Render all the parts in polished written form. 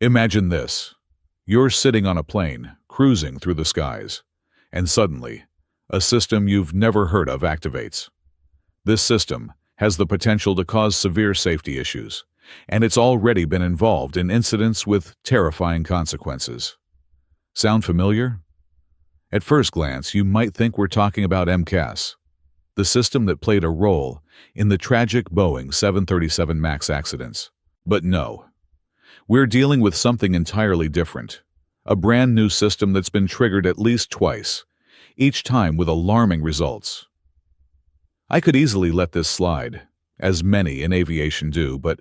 Imagine this. You're sitting on a plane, cruising through the skies, and suddenly, a system you've never heard of activates. This system has the potential to cause severe safety issues, and it's already been involved in incidents with terrifying consequences. Sound familiar? At first glance, you might think we're talking about MCAS, the system that played a role in the tragic Boeing 737 MAX accidents. But no. We're dealing with something entirely different. A brand new system that's been triggered at least twice, each time with alarming results. I could easily let this slide, as many in aviation do, but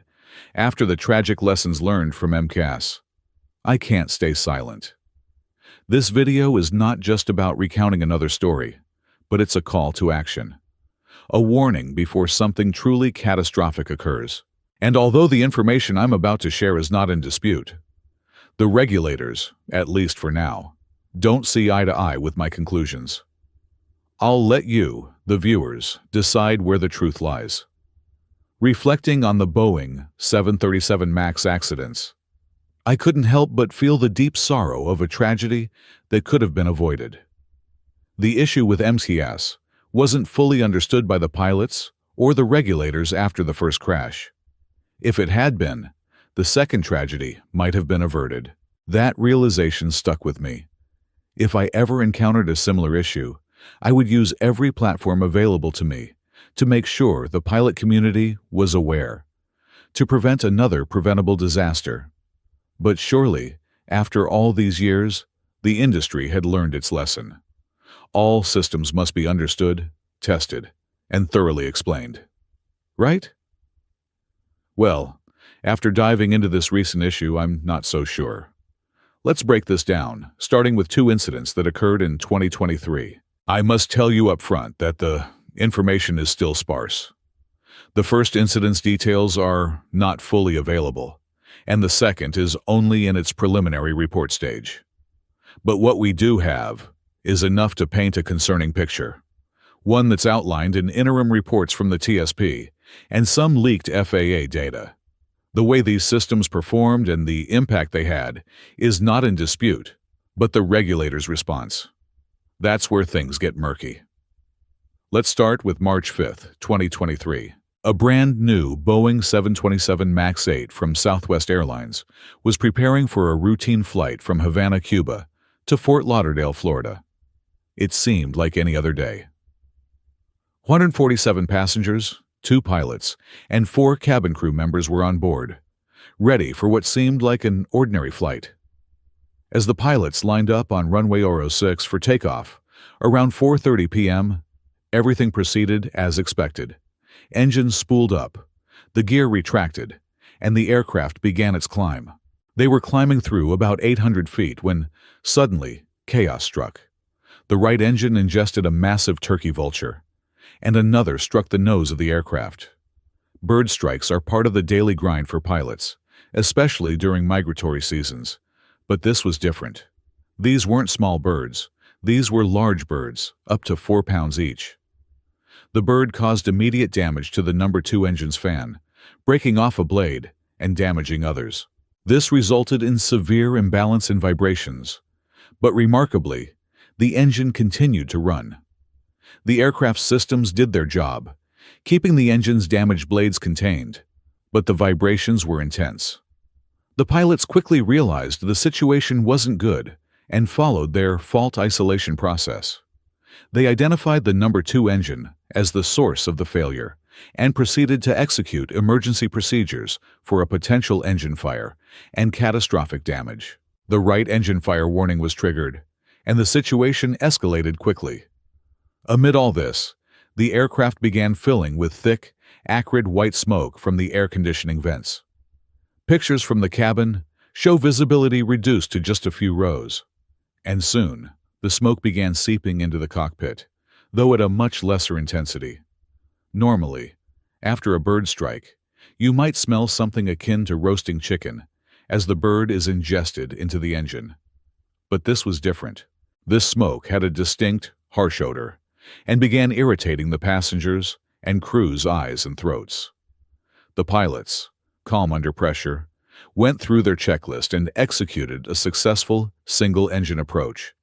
after the tragic lessons learned from MCAS, I can't stay silent. This video is not just about recounting another story, but it's a call to action. A warning before something truly catastrophic occurs. And although the information I'm about to share is not in dispute, the regulators, at least for now, don't see eye to eye with my conclusions. I'll let you, the viewers, decide where the truth lies. Reflecting on the Boeing 737 MAX accidents, I couldn't help but feel the deep sorrow of a tragedy that could have been avoided. The issue with MCAS wasn't fully understood by the pilots or the regulators after the first crash. If it had been, the second tragedy might have been averted. That realization stuck with me. If I ever encountered a similar issue, I would use every platform available to me to make sure the pilot community was aware, to prevent another preventable disaster. But surely, after all these years, the industry had learned its lesson. All systems must be understood, tested, and thoroughly explained. Right? Well, after diving into this recent issue, I'm not so sure. Let's break this down, starting with two incidents that occurred in 2023. I must tell you up front that the information is still sparse. The first incident's details are not fully available, and the second is only in its preliminary report stage. But what we do have is enough to paint a concerning picture, one that's outlined in interim reports from the TSP and some leaked FAA data. The way these systems performed and the impact they had is not in dispute, but the regulators' response. That's where things get murky. Let's start with March 5, 2023. A brand new Boeing 727 MAX 8 from Southwest Airlines was preparing for a routine flight from Havana, Cuba, to Fort Lauderdale, Florida. It seemed like any other day. 147 passengers, 2 pilots, and 4 cabin crew members were on board, ready for what seemed like an ordinary flight. As the pilots lined up on runway 06 for takeoff, around 4:30 p.m., everything proceeded as expected. Engines spooled up, the gear retracted, and the aircraft began its climb. They were climbing through about 800 feet when, suddenly, chaos struck. The right engine ingested a massive turkey vulture, and another struck the nose of the aircraft. Bird strikes are part of the daily grind for pilots, especially during migratory seasons. But this was different. These weren't small birds. These were large birds, up to 4 pounds each. The bird caused immediate damage to the number 2 engine's fan, breaking off a blade and damaging others. This resulted in severe imbalance in vibrations. But remarkably, the engine continued to run. The aircraft's systems did their job, keeping the engine's damaged blades contained, but the vibrations were intense. The pilots quickly realized the situation wasn't good and followed their fault isolation process. They identified the number 2 engine as the source of the failure and proceeded to execute emergency procedures for a potential engine fire and catastrophic damage. The right engine fire warning was triggered, and the situation escalated quickly. Amid all this, the aircraft began filling with thick, acrid white smoke from the air conditioning vents. Pictures from the cabin show visibility reduced to just a few rows, and soon the smoke began seeping into the cockpit, though at a much lesser intensity. Normally, after a bird strike, you might smell something akin to roasting chicken as the bird is ingested into the engine. But this was different. This smoke had a distinct, harsh odor, and began irritating the passengers and crew's eyes and throats. The pilots, calm under pressure, went through their checklist and executed a successful single-engine approach,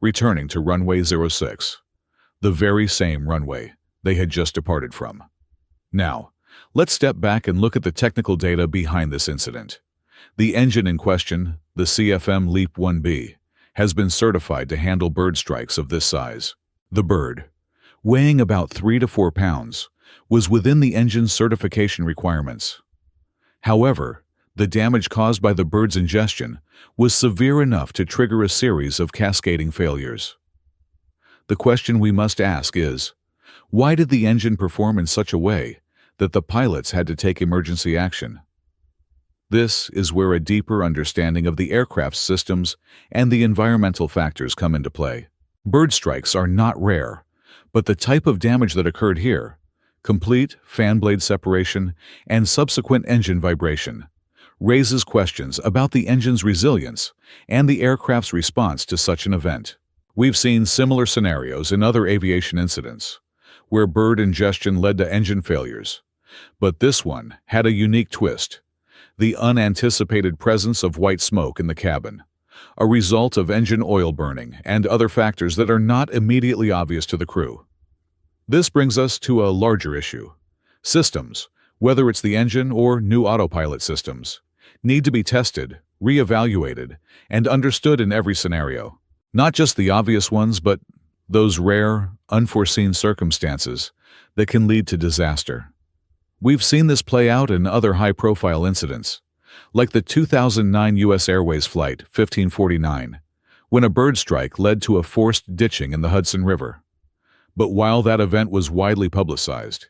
returning to runway 06, the very same runway they had just departed from. Now, let's step back and look at the technical data behind this incident. The engine in question, the CFM LEAP 1B, has been certified to handle bird strikes of this size. The bird, weighing about 3 to 4 pounds, was within the engine's certification requirements. However, the damage caused by the bird's ingestion was severe enough to trigger a series of cascading failures. The question we must ask is, why did the engine perform in such a way that the pilots had to take emergency action? This is where a deeper understanding of the aircraft's systems and the environmental factors come into play. Bird strikes are not rare, but the type of damage that occurred here, complete fan blade separation and subsequent engine vibration, raises questions about the engine's resilience and the aircraft's response to such an event. We've seen similar scenarios in other aviation incidents, where bird ingestion led to engine failures, but this one had a unique twist: the unanticipated presence of white smoke in the cabin, a result of engine oil burning and other factors that are not immediately obvious to the crew. This brings us to a larger issue. Systems, whether it's the engine or new autopilot systems, need to be tested, re-evaluated, and understood in every scenario. Not just the obvious ones, but those rare, unforeseen circumstances that can lead to disaster. We've seen this play out in other high-profile incidents, like the 2009 U.S. Airways Flight 1549, when a bird strike led to a forced ditching in the Hudson River. But while that event was widely publicized,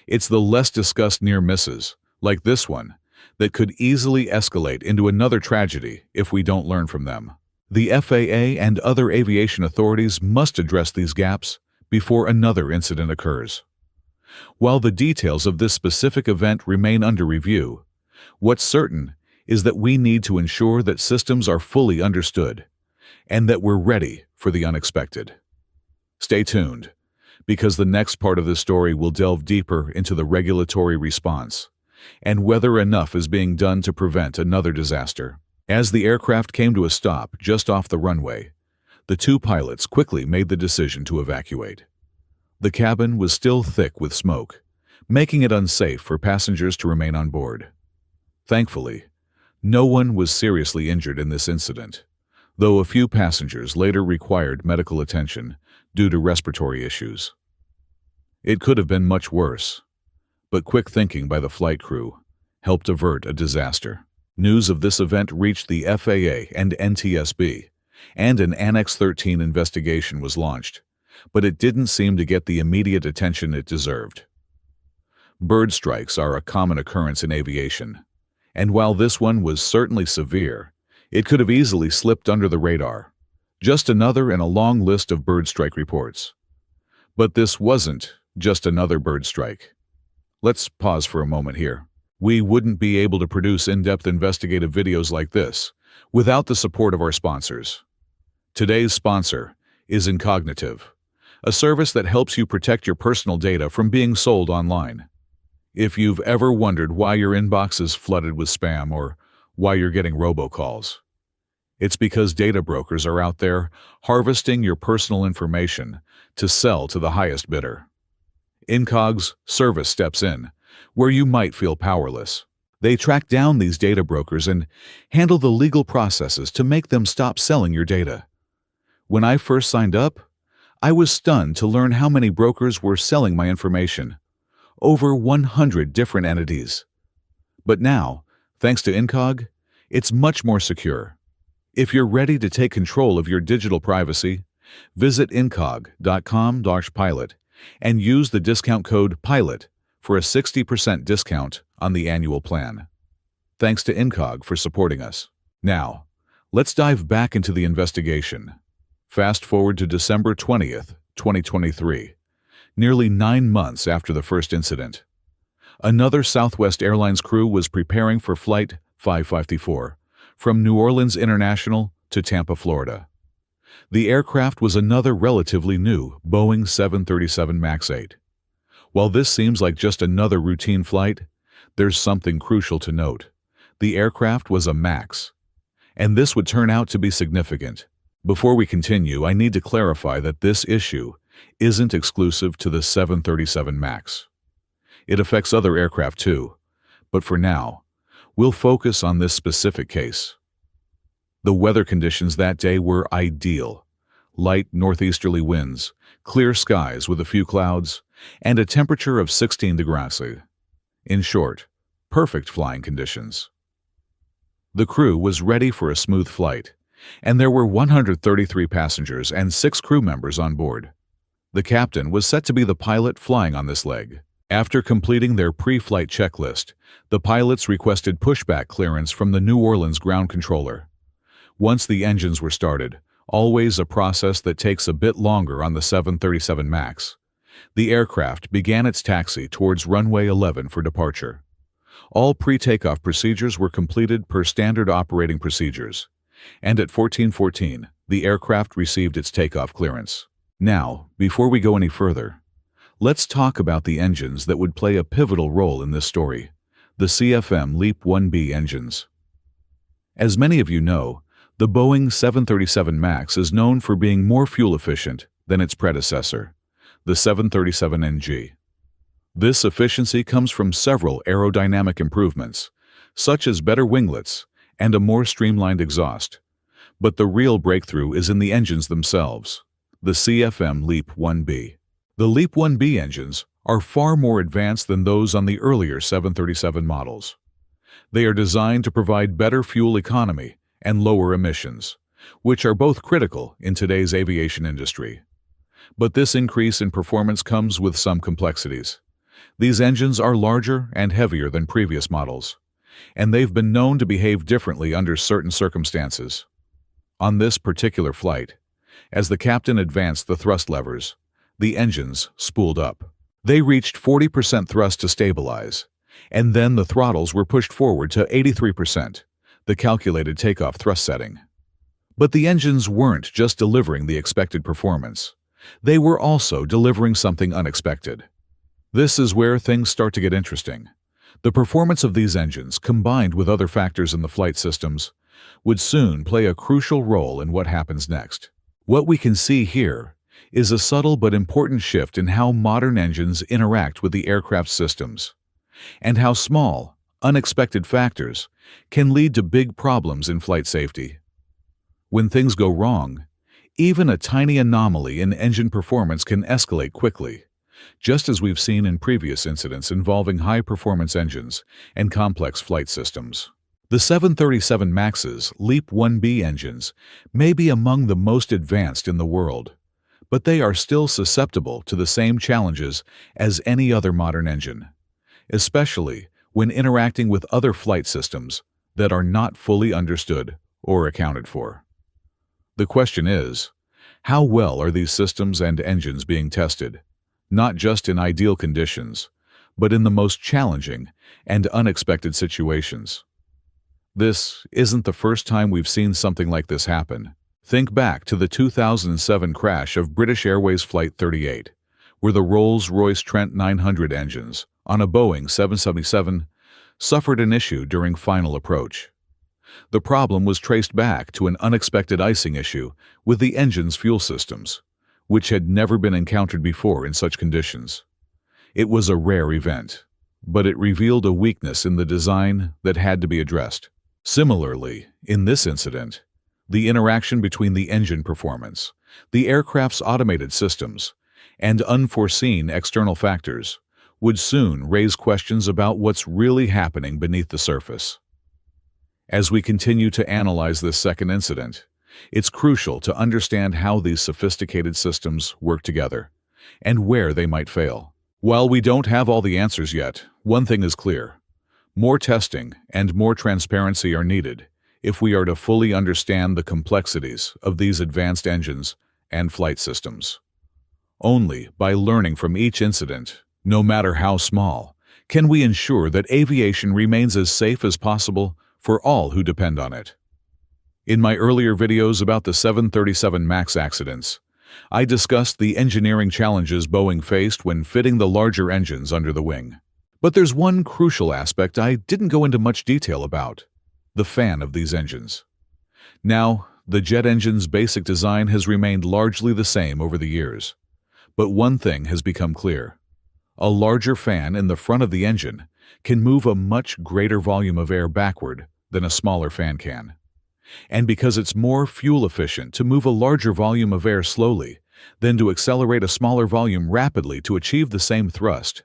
it's the less discussed near misses, like this one, that could easily escalate into another tragedy if we don't learn from them. The FAA and other aviation authorities must address these gaps before another incident occurs. While the details of this specific event remain under review, what's certain is that we need to ensure that systems are fully understood and that we're ready for the unexpected. Stay tuned, because the next part of this story will delve deeper into the regulatory response and whether enough is being done to prevent another disaster. As the aircraft came to a stop just off the runway, the two pilots quickly made the decision to evacuate. The cabin was still thick with smoke, making it unsafe for passengers to remain on board. Thankfully, no one was seriously injured in this incident, though a few passengers later required medical attention due to respiratory issues. It could have been much worse, but quick thinking by the flight crew helped avert a disaster. News of this event reached the FAA and NTSB, and an Annex 13 investigation was launched, but it didn't seem to get the immediate attention it deserved. Bird strikes are a common occurrence in aviation, and while this one was certainly severe, it could have easily slipped under the radar. Just another in a long list of bird strike reports. But this wasn't just another bird strike. Let's pause for a moment here. We wouldn't be able to produce in-depth investigative videos like this without the support of our sponsors. Today's sponsor is Incognitive, a service that helps you protect your personal data from being sold online. If you've ever wondered why your inbox is flooded with spam or why you're getting robocalls, it's because data brokers are out there harvesting your personal information to sell to the highest bidder. Incog's service steps in where you might feel powerless. They track down these data brokers and handle the legal processes to make them stop selling your data. When I first signed up, I was stunned to learn how many brokers were selling my information. Over 100 different entities. But now, thanks to Incog, it's much more secure. If you're ready to take control of your digital privacy, visit incog.com/pilot and use the discount code PILOT for a 60% discount on the annual plan. Thanks to Incog for supporting us. Now, let's dive back into the investigation. Fast forward to December 20th, 2023, nearly 9 months after the first incident. Another Southwest Airlines crew was preparing for Flight 554 from New Orleans International to Tampa, Florida. The aircraft was another relatively new Boeing 737 MAX 8. While this seems like just another routine flight, there's something crucial to note. The aircraft was a MAX, and this would turn out to be significant. Before we continue, I need to clarify that this issue isn't exclusive to the 737 MAX. It affects other aircraft too, but for now, we'll focus on this specific case. The weather conditions that day were ideal. Light northeasterly winds, clear skies with a few clouds, and a temperature of 16 degrees. In short, perfect flying conditions. The crew was ready for a smooth flight, and there were 133 passengers and 6 crew members on board. The captain was set to be the pilot flying on this leg. After completing their pre-flight checklist, the pilots requested pushback clearance from the New Orleans ground controller. Once the engines were started, always a process that takes a bit longer on the 737 MAX, the aircraft began its taxi towards runway 11 for departure. All pre-takeoff procedures were completed per standard operating procedures, and at 14:14, the aircraft received its takeoff clearance. Now, before we go any further, let's talk about the engines that would play a pivotal role in this story, the CFM LEAP-1B engines. As many of you know, the Boeing 737 MAX is known for being more fuel efficient than its predecessor, the 737NG. This efficiency comes from several aerodynamic improvements, such as better winglets and a more streamlined exhaust. But the real breakthrough is in the engines themselves, the CFM LEAP-1B. The LEAP-1B engines are far more advanced than those on the earlier 737 models. They are designed to provide better fuel economy and lower emissions, which are both critical in today's aviation industry. But this increase in performance comes with some complexities. These engines are larger and heavier than previous models, and they've been known to behave differently under certain circumstances. On this particular flight, as the captain advanced the thrust levers, the engines spooled up. They reached 40% thrust to stabilize, and then the throttles were pushed forward to 83%, the calculated takeoff thrust setting. But the engines weren't just delivering the expected performance. They were also delivering something unexpected. This is where things start to get interesting. The performance of these engines, combined with other factors in the flight systems, would soon play a crucial role in what happens next. What we can see here is a subtle but important shift in how modern engines interact with the aircraft systems, and how small, unexpected factors can lead to big problems in flight safety. When things go wrong, even a tiny anomaly in engine performance can escalate quickly, just as we've seen in previous incidents involving high-performance engines and complex flight systems. The 737 MAX's LEAP-1B engines may be among the most advanced in the world, but they are still susceptible to the same challenges as any other modern engine, especially when interacting with other flight systems that are not fully understood or accounted for. The question is, how well are these systems and engines being tested, not just in ideal conditions, but in the most challenging and unexpected situations? This isn't the first time we've seen something like this happen. Think back to the 2007 crash of British Airways Flight 38, where the Rolls-Royce Trent 900 engines on a Boeing 777 suffered an issue during final approach. The problem was traced back to an unexpected icing issue with the engine's fuel systems, which had never been encountered before in such conditions. It was a rare event, but it revealed a weakness in the design that had to be addressed. Similarly, in this incident, the interaction between the engine performance, the aircraft's automated systems, and unforeseen external factors would soon raise questions about what's really happening beneath the surface. As we continue to analyze this second incident, it's crucial to understand how these sophisticated systems work together and where they might fail. While we don't have all the answers yet, one thing is clear. More testing and more transparency are needed if we are to fully understand the complexities of these advanced engines and flight systems. Only by learning from each incident, no matter how small, can we ensure that aviation remains as safe as possible for all who depend on it. In my earlier videos about the 737 MAX accidents, I discussed the engineering challenges Boeing faced when fitting the larger engines under the wing. But there's one crucial aspect I didn't go into much detail about: the fan of these engines. Now, the jet engine's basic design has remained largely the same over the years. But one thing has become clear. A larger fan in the front of the engine can move a much greater volume of air backward than a smaller fan can. And because it's more fuel efficient to move a larger volume of air slowly than to accelerate a smaller volume rapidly to achieve the same thrust,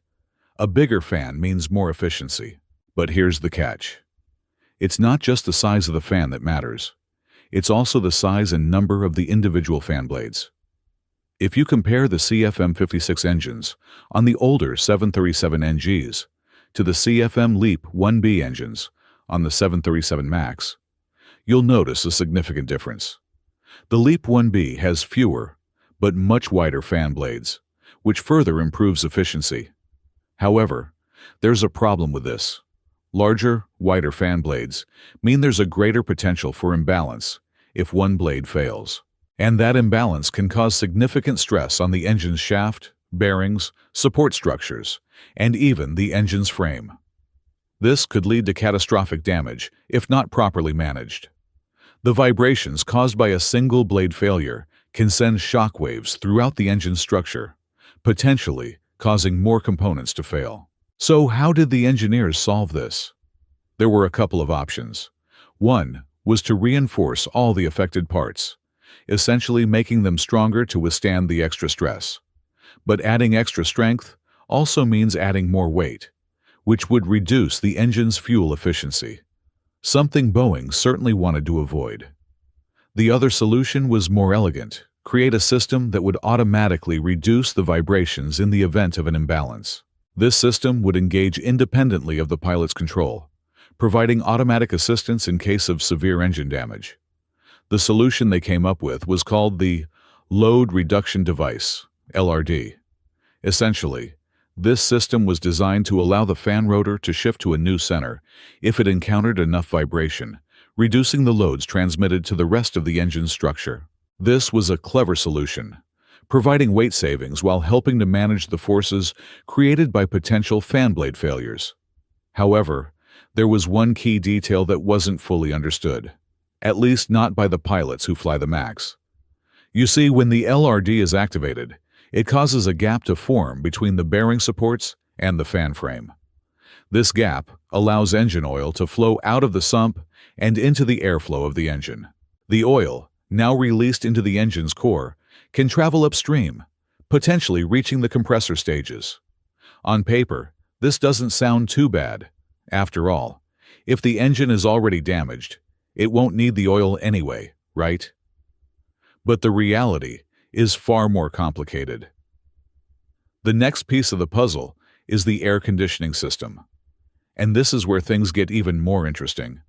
a bigger fan means more efficiency. But here's the catch. It's not just the size of the fan that matters. It's also the size and number of the individual fan blades. If you compare the CFM56 engines on the older 737NGs to the CFM LEAP 1B engines on the 737 MAX, you'll notice a significant difference. The LEAP 1B has fewer, but much wider fan blades, which further improves efficiency. However, there's a problem with this. Larger, wider fan blades mean there's a greater potential for imbalance if one blade fails. And that imbalance can cause significant stress on the engine's shaft, bearings, support structures, and even the engine's frame. This could lead to catastrophic damage if not properly managed. The vibrations caused by a single blade failure can send shock waves throughout the engine's structure, potentially causing more components to fail. So how did the engineers solve this? There were a couple of options. One was to reinforce all the affected parts, essentially making them stronger to withstand the extra stress. But adding extra strength also means adding more weight, which would reduce the engine's fuel efficiency, something Boeing certainly wanted to avoid. The other solution was more elegant: create a system that would automatically reduce the vibrations in the event of an imbalance. This system would engage independently of the pilot's control, providing automatic assistance in case of severe engine damage. The solution they came up with was called the Load Reduction Device, LRD. Essentially, this system was designed to allow the fan rotor to shift to a new center if it encountered enough vibration, reducing the loads transmitted to the rest of the engine's structure. This was a clever solution, providing weight savings while helping to manage the forces created by potential fan blade failures. However, there was one key detail that wasn't fully understood, at least not by the pilots who fly the MAX. You see, when the LRD is activated, it causes a gap to form between the bearing supports and the fan frame. This gap allows engine oil to flow out of the sump and into the airflow of the engine. The oil, now released into the engine's core, can travel upstream, potentially reaching the compressor stages. On paper, this doesn't sound too bad. After all, if the engine is already damaged, it won't need the oil anyway, right? But the reality is far more complicated. The next piece of the puzzle is the air conditioning system. And this is where things get even more interesting.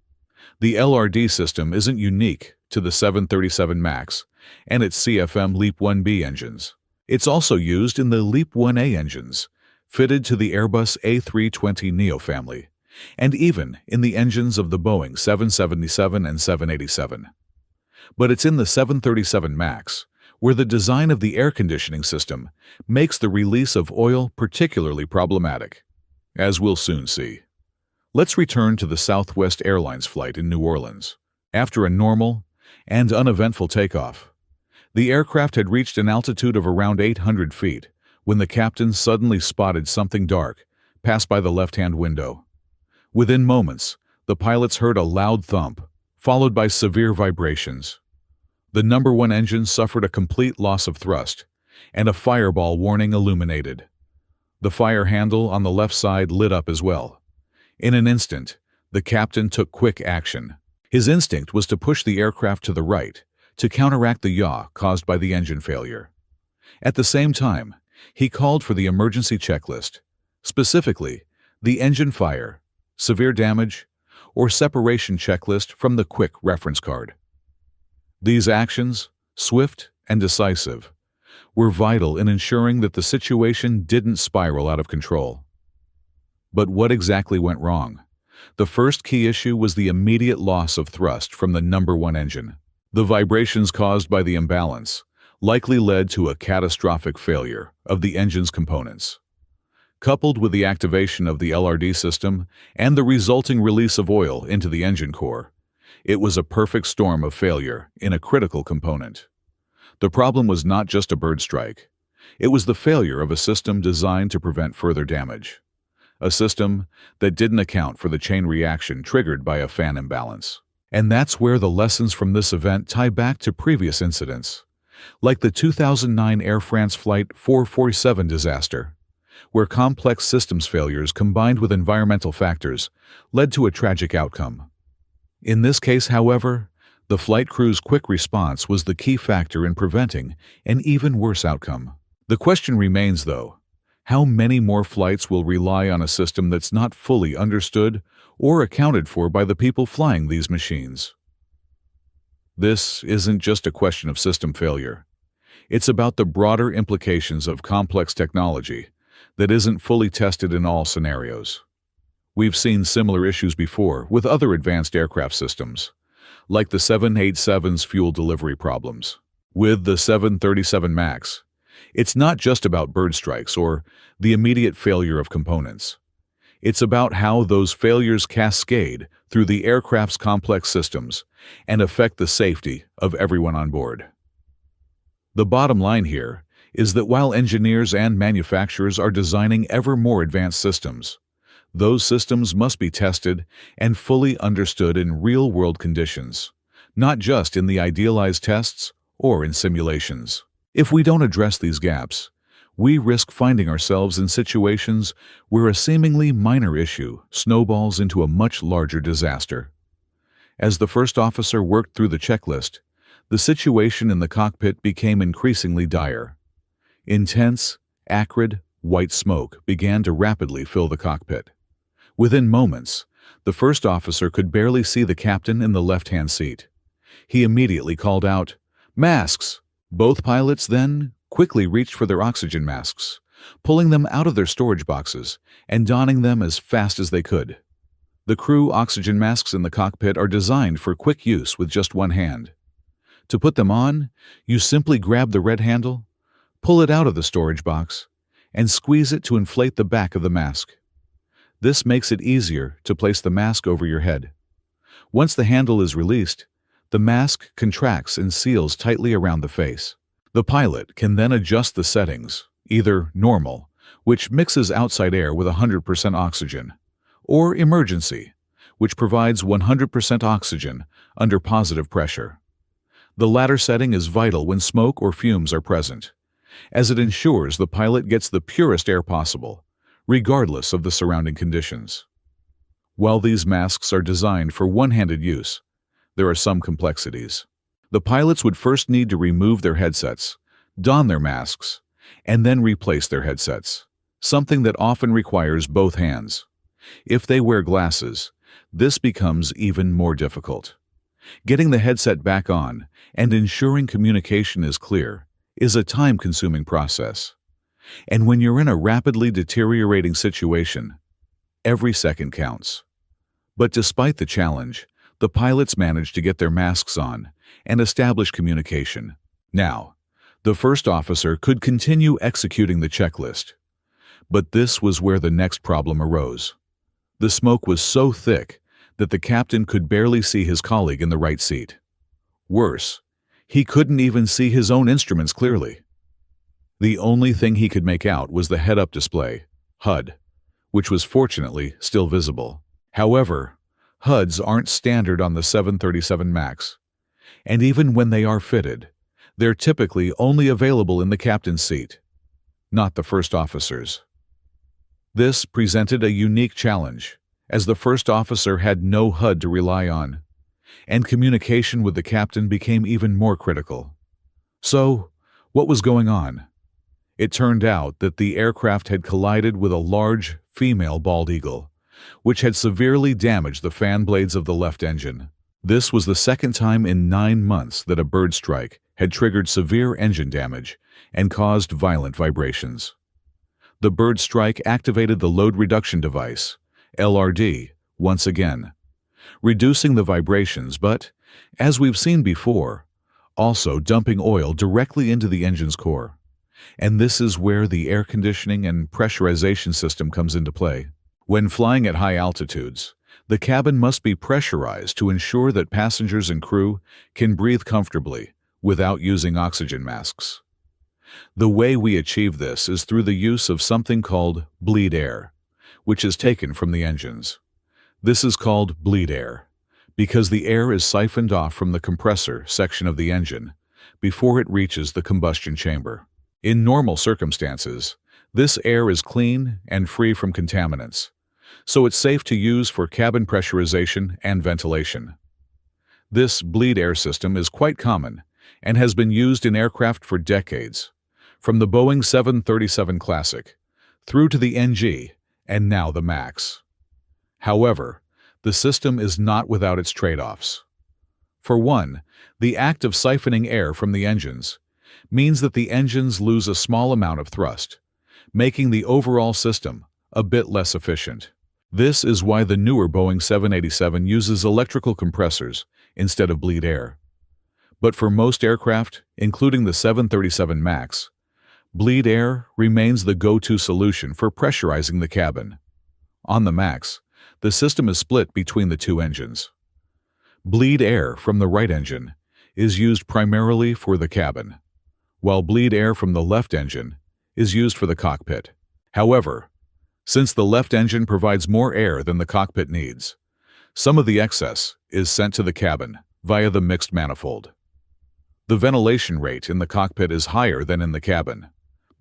The LRD system isn't unique to the 737 MAX and its CFM LEAP 1B engines. It's also used in the LEAP 1A engines, fitted to the Airbus A320neo family, and even in the engines of the Boeing 777 and 787. But it's in the 737 MAX where the design of the air conditioning system makes the release of oil particularly problematic, as we'll soon see. Let's return to the Southwest Airlines flight in New Orleans. After a normal and uneventful takeoff, the aircraft had reached an altitude of around 800 feet when the captain suddenly spotted something dark pass by the left-hand window. Within moments, the pilots heard a loud thump, followed by severe vibrations. The number one engine suffered a complete loss of thrust, and a fireball warning illuminated. The fire handle on the left side lit up as well. In an instant, the captain took quick action. His instinct was to push the aircraft to the right, to counteract the yaw caused by the engine failure. At the same time, he called for the emergency checklist, specifically the engine fire, severe damage, or separation checklist from the quick reference card. These actions, swift and decisive, were vital in ensuring that the situation didn't spiral out of control. But what exactly went wrong? The first key issue was the immediate loss of thrust from the number one engine. The vibrations caused by the imbalance likely led to a catastrophic failure of the engine's components. Coupled with the activation of the LRD system and the resulting release of oil into the engine core, it was a perfect storm of failure in a critical component. The problem was not just a bird strike. It was the failure of a system designed to prevent further damage. A system that didn't account for the chain reaction triggered by a fan imbalance. And that's where the lessons from this event tie back to previous incidents, like the 2009 Air France Flight 447 disaster, where complex systems failures combined with environmental factors led to a tragic outcome. In this case, however, the flight crew's quick response was the key factor in preventing an even worse outcome. The question remains, though, how many more flights will rely on a system that's not fully understood or accounted for by the people flying these machines? This isn't just a question of system failure. It's about the broader implications of complex technology that isn't fully tested in all scenarios. We've seen similar issues before with other advanced aircraft systems, like the 787's fuel delivery problems. With the 737 MAX, it's not just about bird strikes or the immediate failure of components. It's about how those failures cascade through the aircraft's complex systems and affect the safety of everyone on board. The bottom line here is that while engineers and manufacturers are designing ever more advanced systems, those systems must be tested and fully understood in real-world conditions, not just in the idealized tests or in simulations. If we don't address these gaps, we risk finding ourselves in situations where a seemingly minor issue snowballs into a much larger disaster. As the first officer worked through the checklist, the situation in the cockpit became increasingly dire. Intense, acrid, white smoke began to rapidly fill the cockpit. Within moments, the first officer could barely see the captain in the left-hand seat. He immediately called out, "Masks!" Both pilots then quickly reached for their oxygen masks, pulling them out of their storage boxes and donning them as fast as they could. The crew oxygen masks in the cockpit are designed for quick use with just one hand. To put them on, you simply grab the red handle, pull it out of the storage box, and squeeze it to inflate the back of the mask. This makes it easier to place the mask over your head. Once the handle is released, the mask contracts and seals tightly around the face. The pilot can then adjust the settings, either normal, which mixes outside air with 100% oxygen, or emergency, which provides 100% oxygen under positive pressure. The latter setting is vital when smoke or fumes are present, as it ensures the pilot gets the purest air possible, regardless of the surrounding conditions. While these masks are designed for one-handed use, there are some complexities. The pilots would first need to remove their headsets, don their masks, and then replace their headsets, something that often requires both hands. If they wear glasses, this becomes even more difficult. Getting the headset back on and ensuring communication is clear is a time-consuming process. And when you're in a rapidly deteriorating situation, every second counts. But despite the challenge, the pilots managed to get their masks on and establish communication. Now, the first officer could continue executing the checklist. But this was where the next problem arose. The smoke was so thick that the captain could barely see his colleague in the right seat. Worse, he couldn't even see his own instruments clearly. The only thing he could make out was the head-up display, HUD, which was fortunately still visible. However, HUDs aren't standard on the 737 MAX, and even when they are fitted, they're typically only available in the captain's seat, not the first officer's. This presented a unique challenge, as the first officer had no HUD to rely on, and communication with the captain became even more critical. So, what was going on? It turned out that the aircraft had collided with a large, female bald eagle, which had severely damaged the fan blades of the left engine. This was the second time in 9 months that a bird strike had triggered severe engine damage and caused violent vibrations. The bird strike activated the load reduction device, LRD, once again, reducing the vibrations but, as we've seen before, also dumping oil directly into the engine's core. And this is where the air conditioning and pressurization system comes into play. When flying at high altitudes, the cabin must be pressurized to ensure that passengers and crew can breathe comfortably without using oxygen masks. The way we achieve this is through the use of something called bleed air, which is taken from the engines. This is called bleed air because the air is siphoned off from the compressor section of the engine before it reaches the combustion chamber. In normal circumstances, this air is clean and free from contaminants, so it's safe to use for cabin pressurization and ventilation. This bleed air system is quite common and has been used in aircraft for decades, from the Boeing 737 Classic through to the NG and now the MAX. However, the system is not without its trade-offs. For one, the act of siphoning air from the engines means that the engines lose a small amount of thrust, making the overall system a bit less efficient. This is why the newer Boeing 787 uses electrical compressors instead of bleed air. But for most aircraft, including the 737 MAX, bleed air remains the go-to solution for pressurizing the cabin. On the MAX, the system is split between the two engines. Bleed air from the right engine is used primarily for the cabin, while bleed air from the left engine is used for the cockpit. However, since the left engine provides more air than the cockpit needs, some of the excess is sent to the cabin via the mixed manifold. The ventilation rate in the cockpit is higher than in the cabin,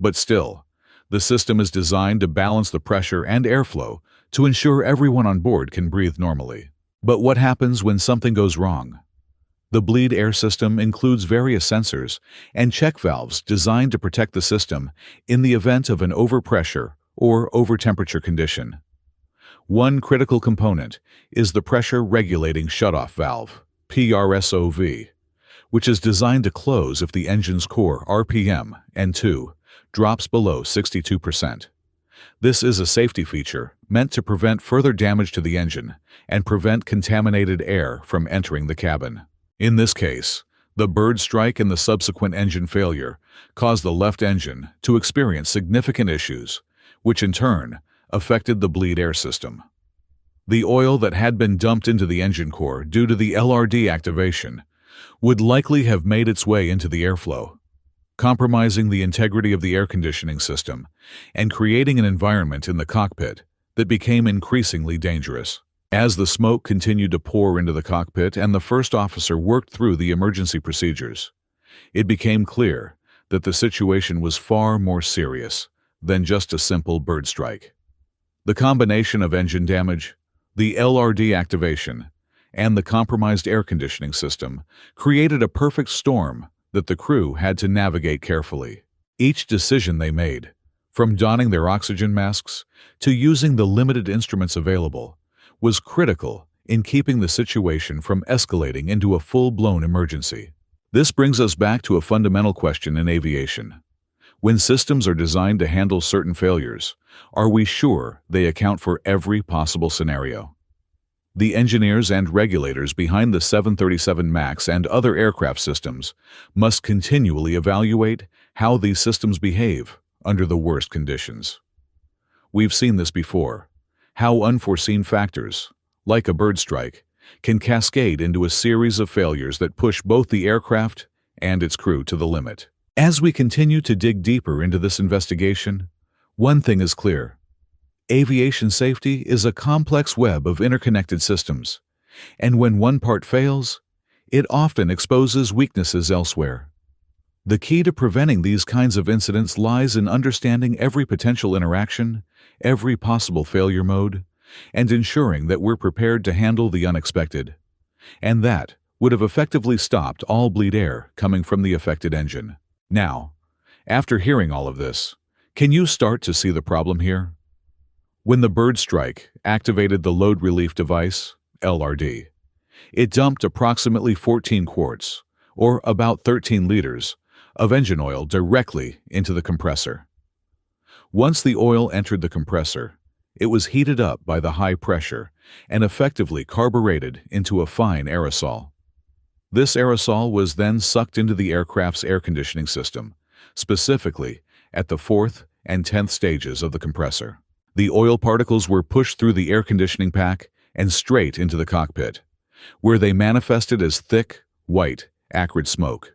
but still, the system is designed to balance the pressure and airflow to ensure everyone on board can breathe normally. But what happens when something goes wrong? The bleed air system includes various sensors and check valves designed to protect the system in the event of an overpressure or overtemperature condition. One critical component is the pressure regulating shutoff valve, PRSOV, which is designed to close if the engine's core RPM, N2, drops below 62%. This is a safety feature meant to prevent further damage to the engine and prevent contaminated air from entering the cabin. In this case, the bird strike and the subsequent engine failure caused the left engine to experience significant issues, which in turn affected the bleed air system. The oil that had been dumped into the engine core due to the LRD activation would likely have made its way into the airflow, compromising the integrity of the air conditioning system and creating an environment in the cockpit that became increasingly dangerous. As the smoke continued to pour into the cockpit and the first officer worked through the emergency procedures, it became clear that the situation was far more serious than just a simple bird strike. The combination of engine damage, the LRD activation, and the compromised air conditioning system created a perfect storm that the crew had to navigate carefully. Each decision they made, from donning their oxygen masks to using the limited instruments available, was critical in keeping the situation from escalating into a full-blown emergency. This brings us back to a fundamental question in aviation. When systems are designed to handle certain failures, are we sure they account for every possible scenario? The engineers and regulators behind the 737 MAX and other aircraft systems must continually evaluate how these systems behave under the worst conditions. We've seen this before, how unforeseen factors, like a bird strike, can cascade into a series of failures that push both the aircraft and its crew to the limit. As we continue to dig deeper into this investigation, one thing is clear. Aviation safety is a complex web of interconnected systems, and when one part fails, it often exposes weaknesses elsewhere. The key to preventing these kinds of incidents lies in understanding every potential interaction, every possible failure mode, and ensuring that we're prepared to handle the unexpected. And that would have effectively stopped all bleed air coming from the affected engine. Now, after hearing all of this, can you start to see the problem here? When the bird strike activated the load relief device, LRD, it dumped approximately 14 quarts, or about 13 liters, of engine oil directly into the compressor. Once the oil entered the compressor, it was heated up by the high pressure and effectively carbureted into a fine aerosol. This aerosol was then sucked into the aircraft's air conditioning system, specifically at the 4th and 10th stages of the compressor. The oil particles were pushed through the air conditioning pack and straight into the cockpit, where they manifested as thick, white, acrid smoke.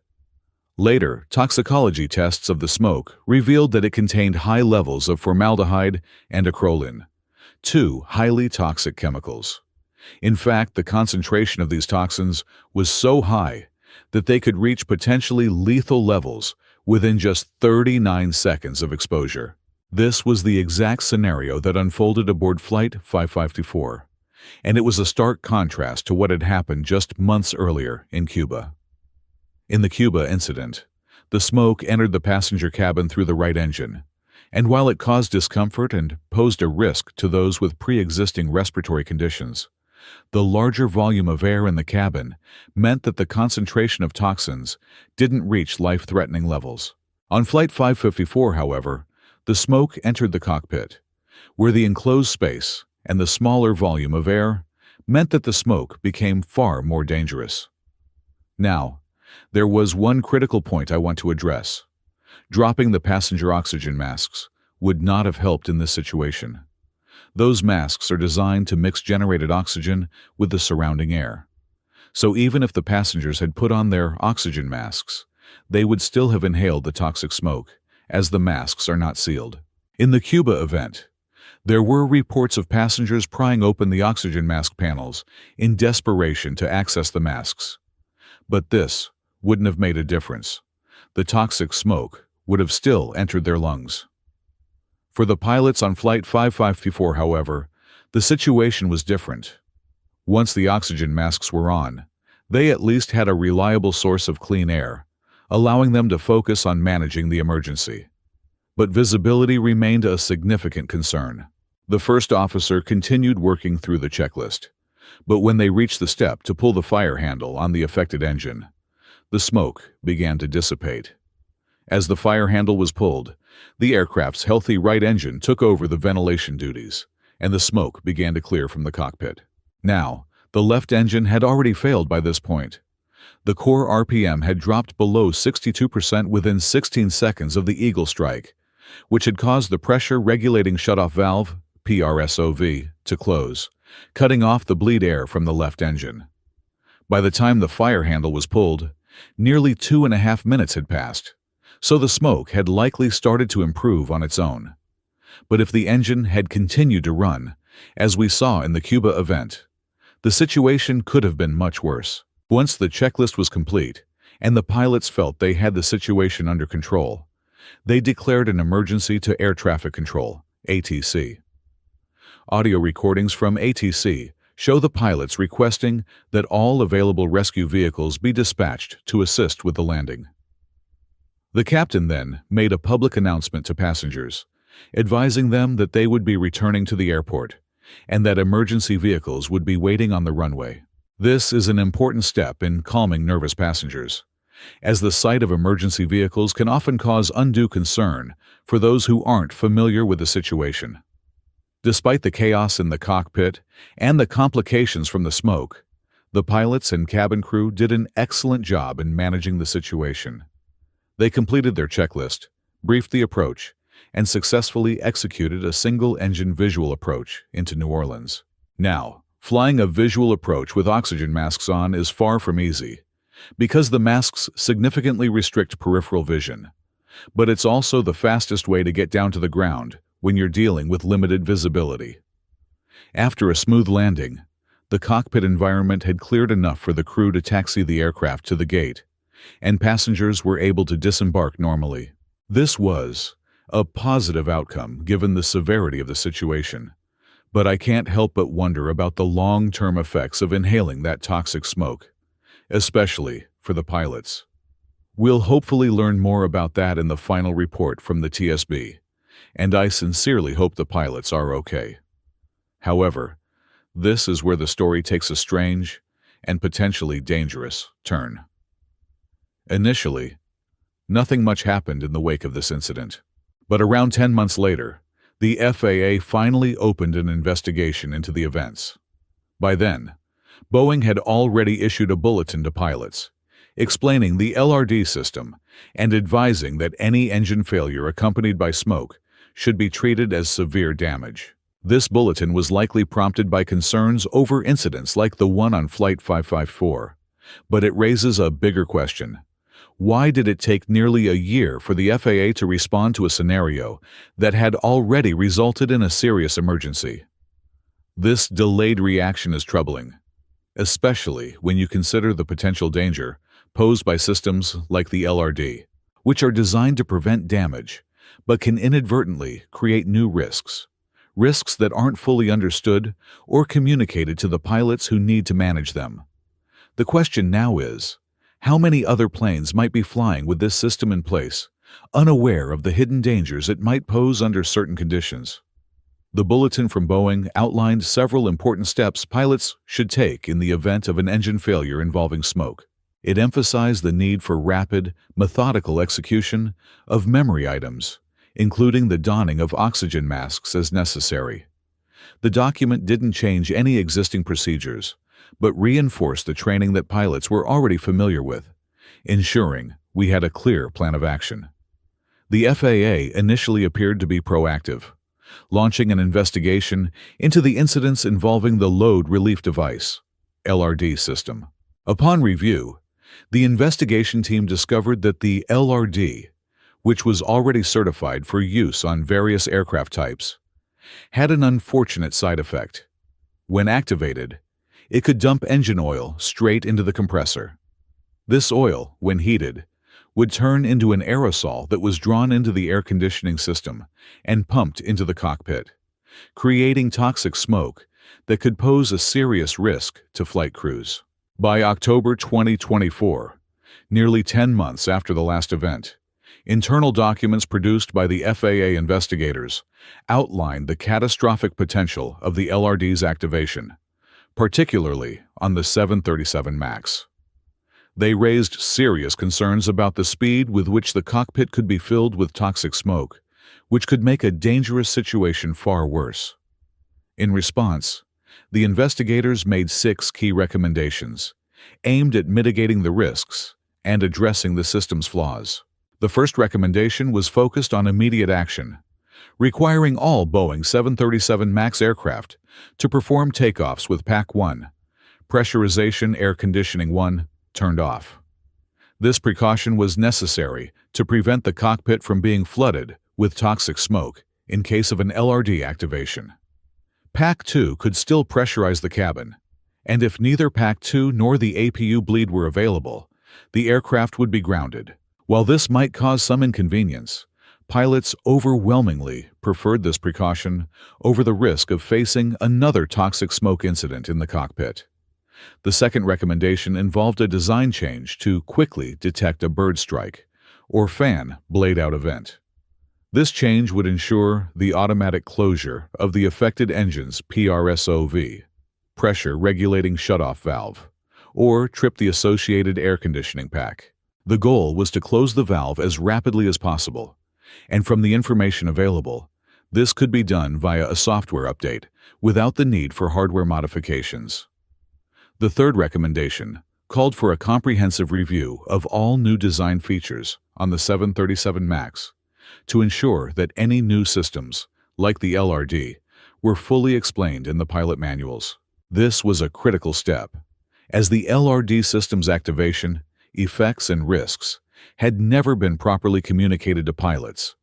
Later, toxicology tests of the smoke revealed that it contained high levels of formaldehyde and acrolein, two highly toxic chemicals. In fact, the concentration of these toxins was so high that they could reach potentially lethal levels within just 39 seconds of exposure. This was the exact scenario that unfolded aboard Flight 554, and it was a stark contrast to what had happened just months earlier in Cuba. In the Cuba incident, the smoke entered the passenger cabin through the right engine, and while it caused discomfort and posed a risk to those with pre-existing respiratory conditions, the larger volume of air in the cabin meant that the concentration of toxins didn't reach life-threatening levels. On Flight 554, however, the smoke entered the cockpit, where the enclosed space and the smaller volume of air meant that the smoke became far more dangerous. Now, there was one critical point I want to address. Dropping the passenger oxygen masks would not have helped in this situation. Those masks are designed to mix generated oxygen with the surrounding air. So even if the passengers had put on their oxygen masks, they would still have inhaled the toxic smoke, as the masks are not sealed. In the Cuba event, there were reports of passengers prying open the oxygen mask panels in desperation to access the masks. But this wouldn't have made a difference. The toxic smoke would have still entered their lungs. For the pilots on Flight 554, however, the situation was different. Once the oxygen masks were on, they at least had a reliable source of clean air, allowing them to focus on managing the emergency. But visibility remained a significant concern. The first officer continued working through the checklist, but when they reached the step to pull the fire handle on the affected engine, the smoke began to dissipate. As the fire handle was pulled, the aircraft's healthy right engine took over the ventilation duties, and the smoke began to clear from the cockpit. Now, the left engine had already failed by this point. The core RPM had dropped below 62% within 16 seconds of the Eagle strike, which had caused the pressure-regulating shutoff valve, PRSOV, to close, cutting off the bleed air from the left engine. By the time the fire handle was pulled, nearly 2.5 minutes had passed, so the smoke had likely started to improve on its own. But if the engine had continued to run, as we saw in the Cuba event, the situation could have been much worse. Once the checklist was complete, and the pilots felt they had the situation under control, they declared an emergency to air traffic control, ATC. Audio recordings from ATC show the pilots requesting that all available rescue vehicles be dispatched to assist with the landing. The captain then made a public announcement to passengers, advising them that they would be returning to the airport and that emergency vehicles would be waiting on the runway. This is an important step in calming nervous passengers, as the sight of emergency vehicles can often cause undue concern for those who aren't familiar with the situation. Despite the chaos in the cockpit and the complications from the smoke, the pilots and cabin crew did an excellent job in managing the situation. They completed their checklist, briefed the approach, and successfully executed a single-engine visual approach into New Orleans. Now, flying a visual approach with oxygen masks on is far from easy, because the masks significantly restrict peripheral vision. But it's also the fastest way to get down to the ground when you're dealing with limited visibility. After a smooth landing, the cockpit environment had cleared enough for the crew to taxi the aircraft to the gate, and passengers were able to disembark normally. This was a positive outcome given the severity of the situation, but I can't help but wonder about the long-term effects of inhaling that toxic smoke, especially for the pilots. We'll hopefully learn more about that in the final report from the TSB, and I sincerely hope the pilots are okay. However, this is where the story takes a strange and potentially dangerous turn. Initially, nothing much happened in the wake of this incident, but around 10 months later, the FAA finally opened an investigation into the events. By then, Boeing had already issued a bulletin to pilots, explaining the LRD system and advising that any engine failure accompanied by smoke should be treated as severe damage. This bulletin was likely prompted by concerns over incidents like the one on Flight 554, but it raises a bigger question. Why did it take nearly a year for the FAA to respond to a scenario that had already resulted in a serious emergency? This delayed reaction is troubling, especially when you consider the potential danger posed by systems like the LRD, which are designed to prevent damage, but can inadvertently create new risks that aren't fully understood or communicated to the pilots who need to manage them. The question now is, how many other planes might be flying with this system in place, unaware of the hidden dangers it might pose under certain conditions? The bulletin from Boeing outlined several important steps pilots should take in the event of an engine failure involving smoke. It emphasized the need for rapid, methodical execution of memory items, including the donning of oxygen masks as necessary. The document didn't change any existing procedures, but reinforced the training that pilots were already familiar with, ensuring we had a clear plan of action. The FAA initially appeared to be proactive, launching an investigation into the incidents involving the Load Relief Device (LRD) system. Upon review, the investigation team discovered that the LRD, which was already certified for use on various aircraft types, had an unfortunate side effect. When activated, it could dump engine oil straight into the compressor. This oil, when heated, would turn into an aerosol that was drawn into the air conditioning system and pumped into the cockpit, creating toxic smoke that could pose a serious risk to flight crews. By October 2024, nearly 10 months after the last event, internal documents produced by the FAA investigators outlined the catastrophic potential of the LRD's activation, particularly on the 737 MAX. They raised serious concerns about the speed with which the cockpit could be filled with toxic smoke, which could make a dangerous situation far worse. In response, the investigators made 6 key recommendations aimed at mitigating the risks and addressing the system's flaws. The first recommendation was focused on immediate action, requiring all Boeing 737 MAX aircraft to perform takeoffs with Pack 1, pressurization air conditioning 1, turned off. This precaution was necessary to prevent the cockpit from being flooded with toxic smoke in case of an LRD activation. Pack 2 could still pressurize the cabin, and if neither Pack 2 nor the APU bleed were available, the aircraft would be grounded. While this might cause some inconvenience, pilots overwhelmingly preferred this precaution over the risk of facing another toxic smoke incident in the cockpit. The second recommendation involved a design change to quickly detect a bird strike or fan blade-out event. This change would ensure the automatic closure of the affected engine's PRSOV, pressure regulating shutoff valve, or trip the associated air conditioning pack. The goal was to close the valve as rapidly as possible, and from the information available, this could be done via a software update without the need for hardware modifications. The third recommendation called for a comprehensive review of all new design features on the 737 MAX to ensure that any new systems, like the LRD, were fully explained in the pilot manuals. This was a critical step, as the LRD system's activation, effects, and risks had never been properly communicated to pilots,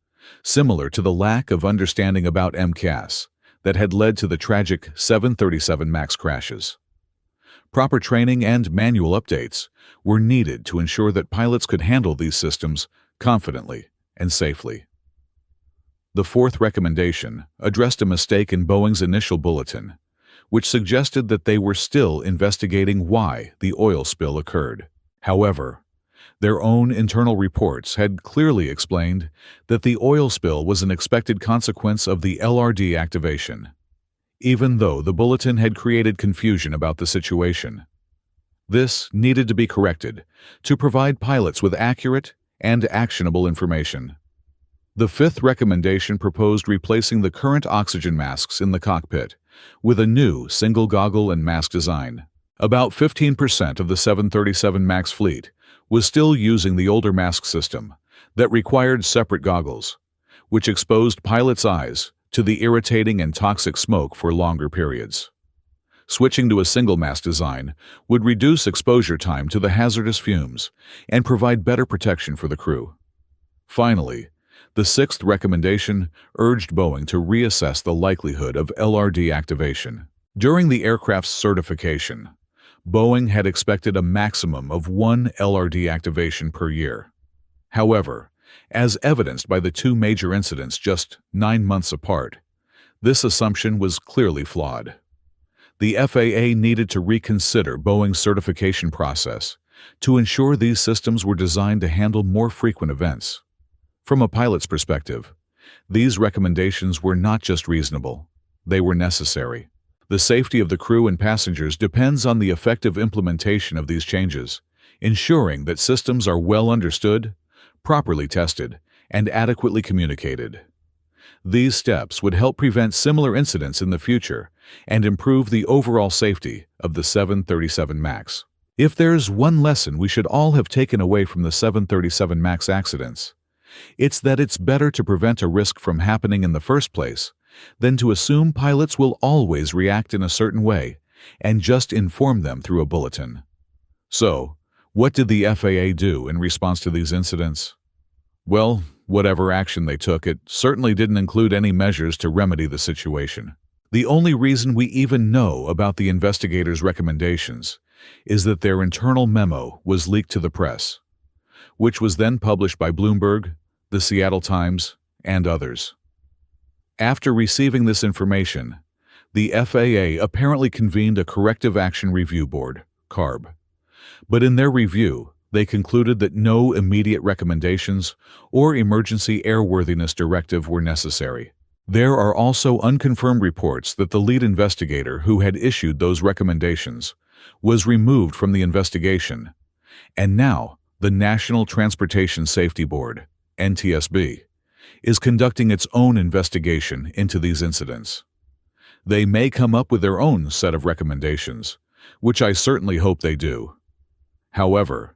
similar to the lack of understanding about MCAS that had led to the tragic 737 MAX crashes. Proper training and manual updates were needed to ensure that pilots could handle these systems confidently and safely. The fourth recommendation addressed a mistake in Boeing's initial bulletin, which suggested that they were still investigating why the oil spill occurred. However, their own internal reports had clearly explained that the oil spill was an expected consequence of the LRD activation, even though the bulletin had created confusion about the situation. This needed to be corrected to provide pilots with accurate and actionable information. The fifth recommendation proposed replacing the current oxygen masks in the cockpit with a new single goggle and mask design. About 15% of the 737 MAX fleet was still using the older mask system that required separate goggles, which exposed pilots' eyes to the irritating and toxic smoke for longer periods. Switching to a single mask design would reduce exposure time to the hazardous fumes and provide better protection for the crew. Finally, the sixth recommendation urged Boeing to reassess the likelihood of LRD activation. During the aircraft's certification, Boeing had expected a maximum of 1 LRD activation per year. However, as evidenced by the two major incidents just 9 months apart, this assumption was clearly flawed. The FAA needed to reconsider Boeing's certification process to ensure these systems were designed to handle more frequent events. From a pilot's perspective, these recommendations were not just reasonable, they were necessary. The safety of the crew and passengers depends on the effective implementation of these changes, ensuring that systems are well understood, properly tested, and adequately communicated. These steps would help prevent similar incidents in the future and improve the overall safety of the 737 MAX. If there's one lesson we should all have taken away from the 737 MAX accidents, it's that it's better to prevent a risk from happening in the first place than to assume pilots will always react in a certain way and just inform them through a bulletin. So, what did the FAA do in response to these incidents? Well, whatever action they took, it certainly didn't include any measures to remedy the situation. The only reason we even know about the investigators' recommendations is that their internal memo was leaked to the press, which was then published by Bloomberg, the Seattle Times, and others. After receiving this information, the FAA apparently convened a Corrective Action Review Board, CARB. But in their review, they concluded that no immediate recommendations or emergency airworthiness directive were necessary. There are also unconfirmed reports that the lead investigator who had issued those recommendations was removed from the investigation, and now the National Transportation Safety Board, NTSB, is conducting its own investigation into these incidents. They may come up with their own set of recommendations, which I certainly hope they do. However,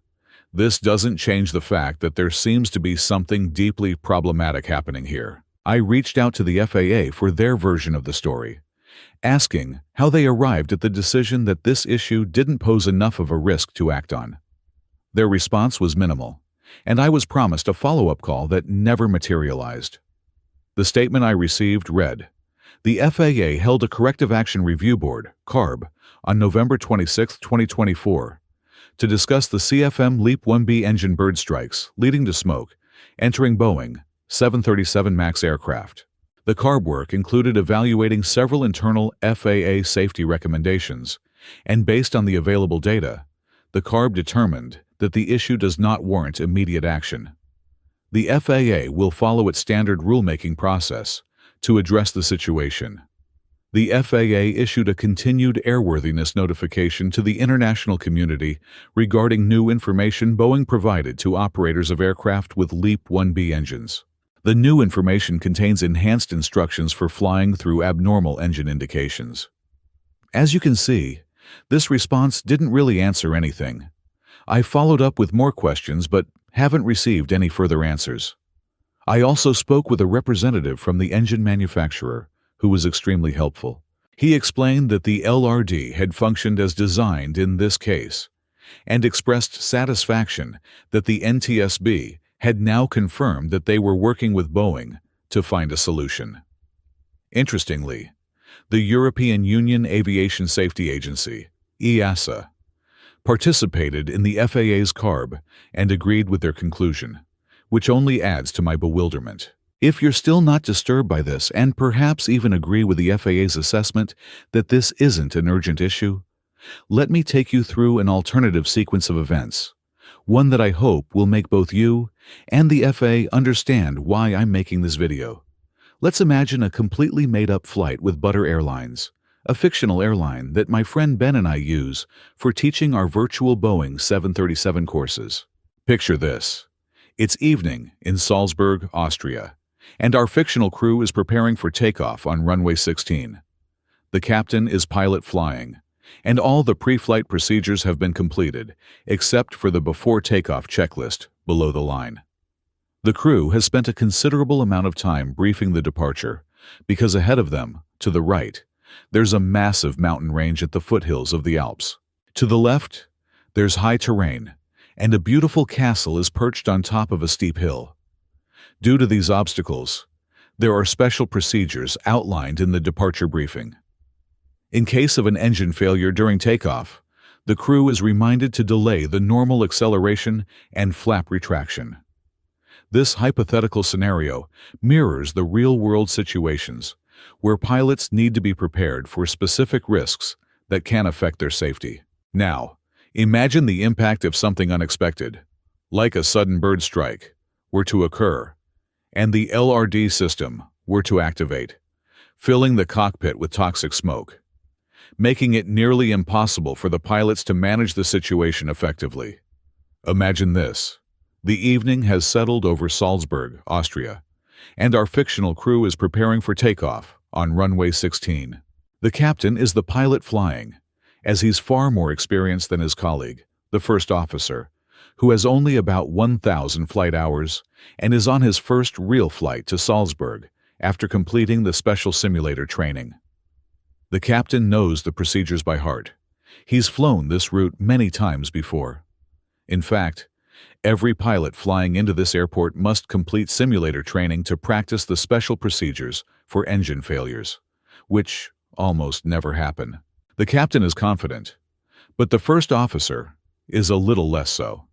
this doesn't change the fact that there seems to be something deeply problematic happening here. I reached out to the FAA for their version of the story, asking how they arrived at the decision that this issue didn't pose enough of a risk to act on. Their response was minimal, and I was promised a follow-up call that never materialized. The statement I received read, "The FAA held a Corrective Action Review Board, CARB, on November 26, 2024, to discuss the CFM LEAP-1B engine bird strikes leading to smoke entering Boeing 737 MAX aircraft. The CARB work included evaluating several internal FAA safety recommendations, and based on the available data, the CARB determined that the issue does not warrant immediate action. The FAA will follow its standard rulemaking process to address the situation." The FAA issued a continued airworthiness notification to the international community regarding new information Boeing provided to operators of aircraft with LEAP-1B engines. The new information contains enhanced instructions for flying through abnormal engine indications. As you can see, this response didn't really answer anything. I followed up with more questions but haven't received any further answers. I also spoke with a representative from the engine manufacturer, who was extremely helpful. He explained that the LRD had functioned as designed in this case, and expressed satisfaction that the NTSB had now confirmed that they were working with Boeing to find a solution. Interestingly, the European Union Aviation Safety Agency, EASA, participated in the FAA's CARB and agreed with their conclusion, which only adds to my bewilderment. If you're still not disturbed by this and perhaps even agree with the FAA's assessment that this isn't an urgent issue, let me take you through an alternative sequence of events, one that I hope will make both you and the FAA understand why I'm making this video. Let's imagine a completely made-up flight with Butter Airlines, a fictional airline that my friend Ben and I use for teaching our virtual Boeing 737 courses. Picture this. It's evening in Salzburg, Austria, and our fictional crew is preparing for takeoff on runway 16. The captain is pilot flying, and all the pre-flight procedures have been completed, except for the before takeoff checklist below the line. The crew has spent a considerable amount of time briefing the departure, because ahead of them, to the right, there's a massive mountain range at the foothills of the Alps. To the left, there's high terrain, and a beautiful castle is perched on top of a steep hill. Due to these obstacles, there are special procedures outlined in the departure briefing. In case of an engine failure during takeoff, the crew is reminded to delay the normal acceleration and flap retraction. This hypothetical scenario mirrors the real-world situations where pilots need to be prepared for specific risks that can affect their safety. Now, imagine the impact if something unexpected, like a sudden bird strike, were to occur, and the LRD system were to activate, filling the cockpit with toxic smoke, making it nearly impossible for the pilots to manage the situation effectively. Imagine this. The evening has settled over Salzburg, Austria, and our fictional crew is preparing for takeoff on runway 16. The captain is the pilot flying, as he's far more experienced than his colleague, the first officer, who has only about 1,000 flight hours and is on his first real flight to Salzburg after completing the special simulator training. The captain knows the procedures by heart. He's flown this route many times before. In fact, every pilot flying into this airport must complete simulator training to practice the special procedures for engine failures, which almost never happen. The captain is confident, but the first officer is a little less so.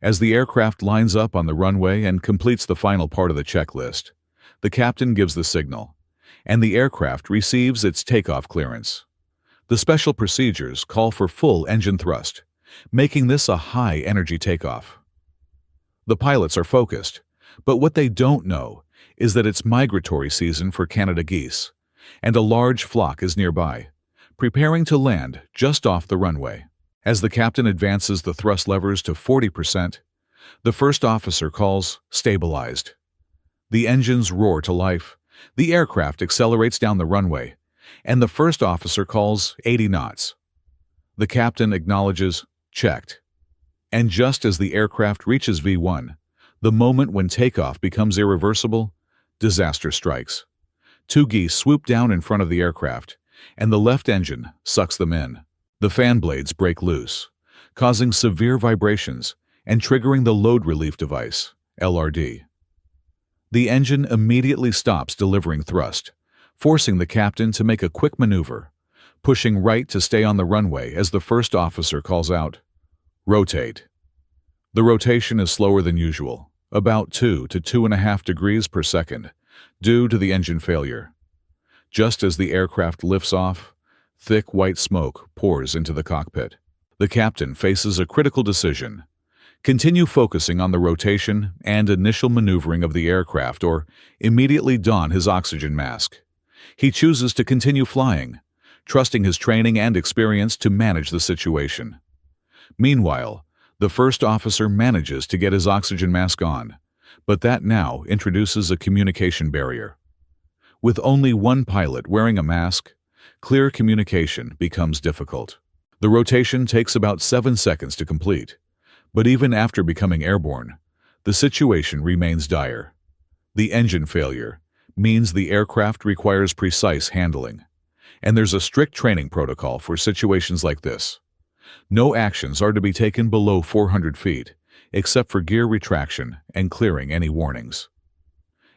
As the aircraft lines up on the runway and completes the final part of the checklist, the captain gives the signal, and the aircraft receives its takeoff clearance. The special procedures call for full engine thrust, making this a high-energy takeoff. The pilots are focused, but what they don't know is that it's migratory season for Canada geese, and a large flock is nearby, preparing to land just off the runway. As the captain advances the thrust levers to 40%, the first officer calls stabilized. The engines roar to life, the aircraft accelerates down the runway, and the first officer calls 80 knots. The captain acknowledges checked. And just as the aircraft reaches V1, the moment when takeoff becomes irreversible, disaster strikes. Two geese swoop down in front of the aircraft, and the left engine sucks them in. The fan blades break loose, causing severe vibrations and triggering the load relief device, LRD. The engine immediately stops delivering thrust, forcing the captain to make a quick maneuver, pushing right to stay on the runway as the first officer calls out, rotate. The rotation is slower than usual, about 2 to 2.5 degrees per second, due to the engine failure. Just as the aircraft lifts off, thick white smoke pours into the cockpit. The captain faces a critical decision. Continue focusing on the rotation and initial maneuvering of the aircraft or immediately don his oxygen mask. He chooses to continue flying, trusting his training and experience to manage the situation. Meanwhile, the first officer manages to get his oxygen mask on, but that now introduces a communication barrier. With only one pilot wearing a mask, clear communication becomes difficult. The rotation takes about 7 seconds to complete, but even after becoming airborne, the situation remains dire. The engine failure means the aircraft requires precise handling, and there's a strict training protocol for situations like this. No actions are to be taken below 400 feet, except for gear retraction and clearing any warnings.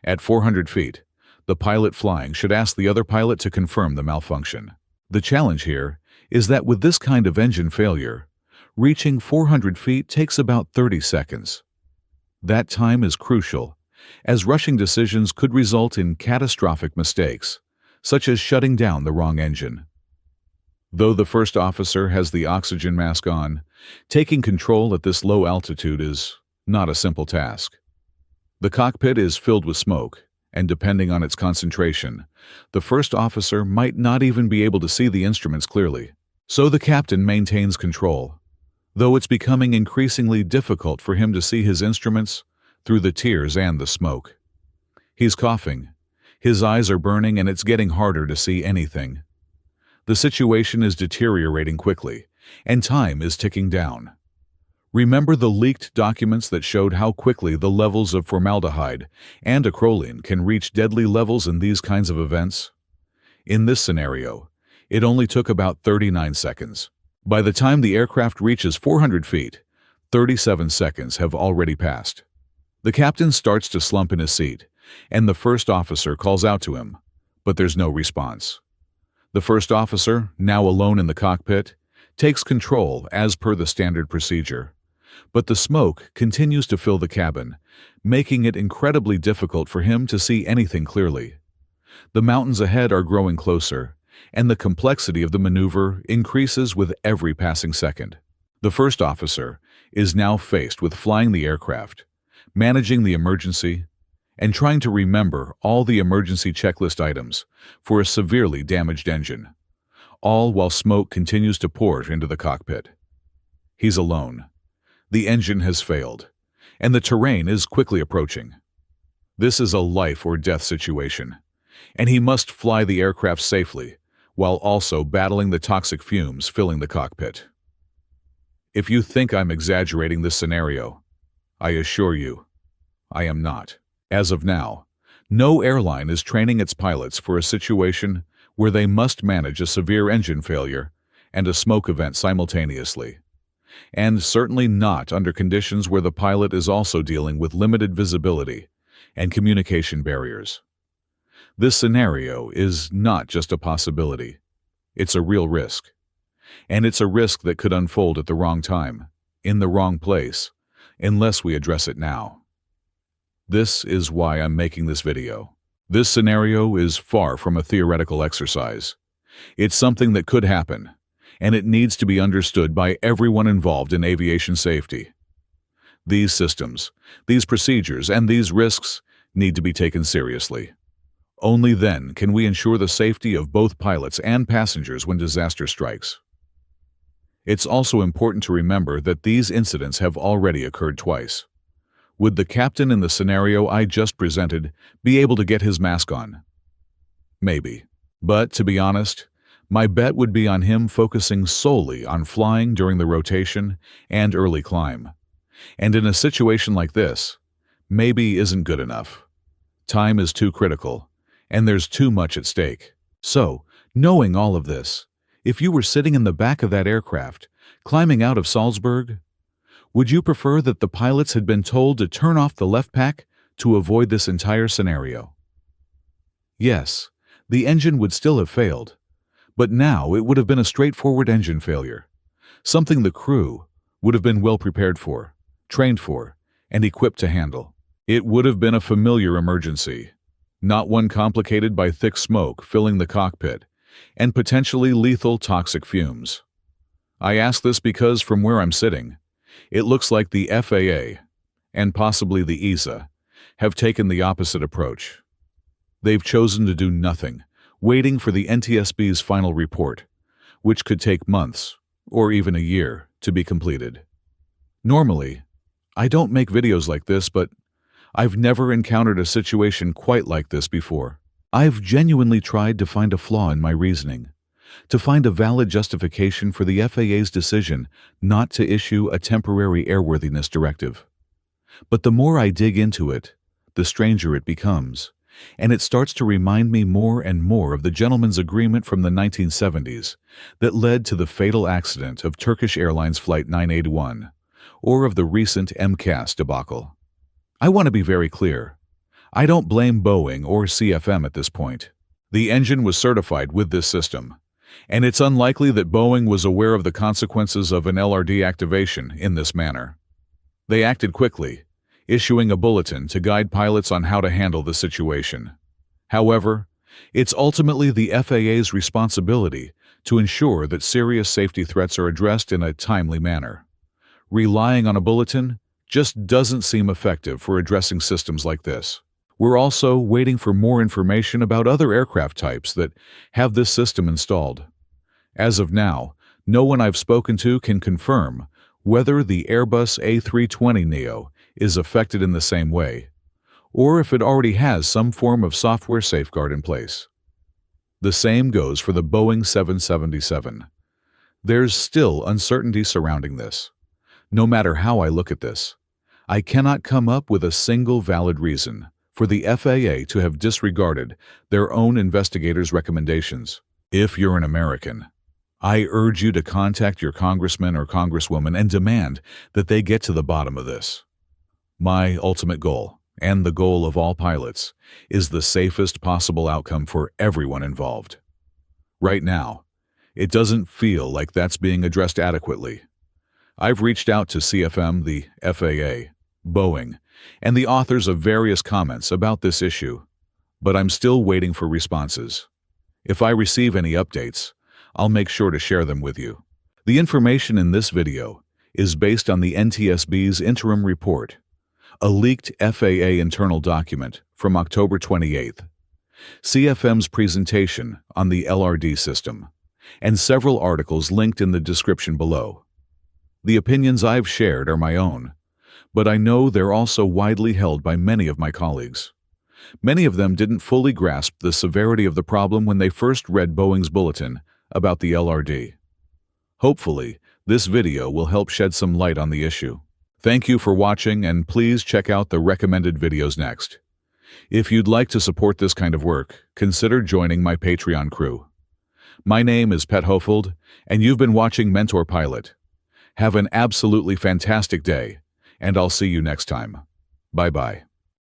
At 400 feet, the pilot flying should ask the other pilot to confirm the malfunction. The challenge here is that with this kind of engine failure, reaching 400 feet takes about 30 seconds. That time is crucial, as rushing decisions could result in catastrophic mistakes, such as shutting down the wrong engine. Though the first officer has the oxygen mask on, taking control at this low altitude is not a simple task. The cockpit is filled with smoke, and depending on its concentration, the first officer might not even be able to see the instruments clearly. So the captain maintains control, though it's becoming increasingly difficult for him to see his instruments through the tears and the smoke. He's coughing, his eyes are burning, and it's getting harder to see anything. The situation is deteriorating quickly, and time is ticking down. Remember the leaked documents that showed how quickly the levels of formaldehyde and acrolein can reach deadly levels in these kinds of events? In this scenario, it only took about 39 seconds. By the time the aircraft reaches 400 feet, 37 seconds have already passed. The captain starts to slump in his seat, and the first officer calls out to him, but there's no response. The first officer, now alone in the cockpit, takes control as per the standard procedure. But the smoke continues to fill the cabin, making it incredibly difficult for him to see anything clearly. The mountains ahead are growing closer, and the complexity of the maneuver increases with every passing second. The first officer is now faced with flying the aircraft, managing the emergency, and trying to remember all the emergency checklist items for a severely damaged engine, all while smoke continues to pour into the cockpit. He's alone. The engine has failed, and the terrain is quickly approaching. This is a life or death situation, and he must fly the aircraft safely while also battling the toxic fumes filling the cockpit. If you think I'm exaggerating this scenario, I assure you, I am not. As of now, no airline is training its pilots for a situation where they must manage a severe engine failure and a smoke event simultaneously, and certainly not under conditions where the pilot is also dealing with limited visibility and communication barriers. This scenario is not just a possibility, it's a real risk. And it's a risk that could unfold at the wrong time, in the wrong place, unless we address it now. This is why I'm making this video. This scenario is far from a theoretical exercise. It's something that could happen, and it needs to be understood by everyone involved in aviation safety. These systems, these procedures, and these risks need to be taken seriously. Only then can we ensure the safety of both pilots and passengers when disaster strikes. It's also important to remember that these incidents have already occurred twice. Would the captain in the scenario I just presented be able to get his mask on? Maybe. But to be honest, my bet would be on him focusing solely on flying during the rotation and early climb. And in a situation like this, maybe isn't good enough. Time is too critical, and there's too much at stake. So, knowing all of this, if you were sitting in the back of that aircraft, climbing out of Salzburg, would you prefer that the pilots had been told to turn off the left pack to avoid this entire scenario? Yes, the engine would still have failed, but now it would have been a straightforward engine failure, something the crew would have been well prepared for, trained for, and equipped to handle. It would have been a familiar emergency, not one complicated by thick smoke filling the cockpit and potentially lethal toxic fumes. I ask this because from where I'm sitting, it looks like the FAA, and possibly the ESA, have taken the opposite approach. They've chosen to do nothing, waiting for the NTSB's final report, which could take months, or even a year, to be completed. Normally, I don't make videos like this, but I've never encountered a situation quite like this before. I've genuinely tried to find a flaw in my reasoning, to find a valid justification for the FAA's decision not to issue a temporary airworthiness directive. But the more I dig into it, the stranger it becomes, and it starts to remind me more and more of the gentleman's agreement from the 1970s that led to the fatal accident of Turkish Airlines Flight 981, or of the recent MCAS debacle. I want to be very clear. I don't blame Boeing or CFM at this point. The engine was certified with this system, and it's unlikely that Boeing was aware of the consequences of an LRD activation in this manner. They acted quickly, issuing a bulletin to guide pilots on how to handle the situation. However, it's ultimately the FAA's responsibility to ensure that serious safety threats are addressed in a timely manner. Relying on a bulletin just doesn't seem effective for addressing systems like this. We're also waiting for more information about other aircraft types that have this system installed. As of now, no one I've spoken to can confirm whether the Airbus A320neo is affected in the same way, or if it already has some form of software safeguard in place. The same goes for the Boeing 777. There's still uncertainty surrounding this. No matter how I look at this, I cannot come up with a single valid reason for the FAA to have disregarded their own investigators' recommendations. If you're an American, I urge you to contact your congressman or congresswoman and demand that they get to the bottom of this. My ultimate goal, and the goal of all pilots, is the safest possible outcome for everyone involved. Right now, it doesn't feel like that's being addressed adequately. I've reached out to CFM, the FAA, Boeing, and the authors of various comments about this issue, but I'm still waiting for responses. If I receive any updates, I'll make sure to share them with you. The information in this video is based on the NTSB's interim report, a leaked FAA internal document from October 28th, CFM's presentation on the LRD system, and several articles linked in the description below. The opinions I've shared are my own, but I know they're also widely held by many of my colleagues. Many of them didn't fully grasp the severity of the problem when they first read Boeing's bulletin about the LRD. Hopefully, this video will help shed some light on the issue. Thank you for watching, and please check out the recommended videos next. If you'd like to support this kind of work, consider joining my Patreon crew. My name is Pet Hofold, and you've been watching Mentor Pilot. Have an absolutely fantastic day, and I'll see you next time. Bye-bye.